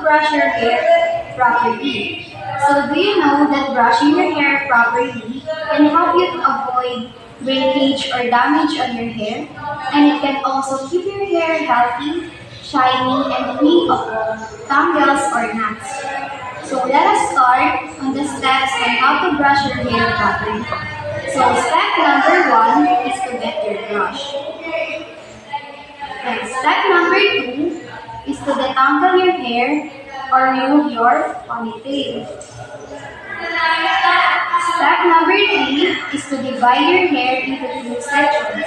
brush your hair properly. So do you know that brushing your hair properly can help you to avoid breakage or damage on your hair, and it can also keep your hair healthy, shiny, and free of tangles or knots. So let us start on the steps on how to brush your hair properly. So step number 1 is to get your brush. And step number 2 is to detangle your hair or remove your ponytail. Step number 3 is to divide your hair into 2 sections.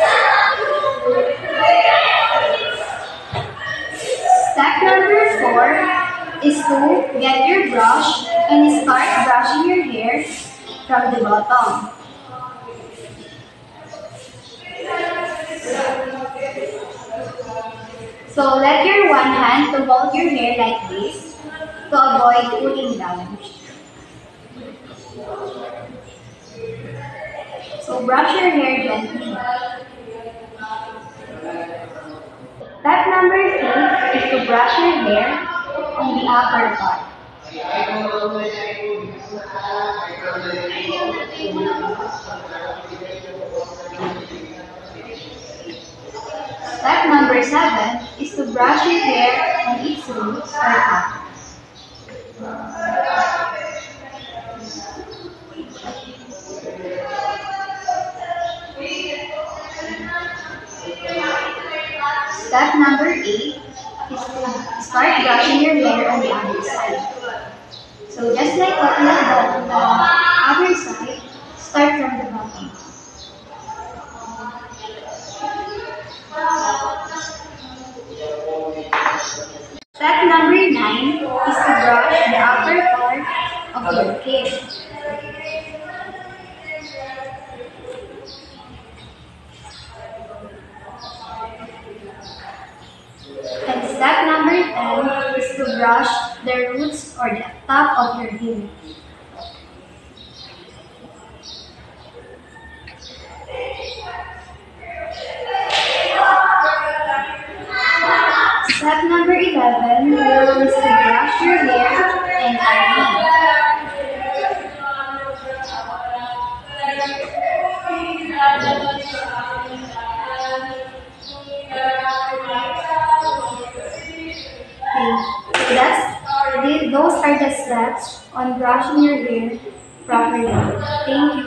Step number 4 is to get your brush and start brushing your hair from the bottom. So let your one hand to hold your hair like this to avoid pulling down. So brush your hair gently. Step number 6 is to brush your hair on the upper part. Step number 7 is to brush your hair on its roots or tops. Step number 8 is to start brushing your hair on the other side. So just like what we have done on the other side, start from the bottom. Step number 9 is to brush the upper part of your hair. And step number 10 is to brush the roots or the top of your hair. Step number 11 is to brush your hair and iron. Those are the steps on brushing your hair properly. Thank you.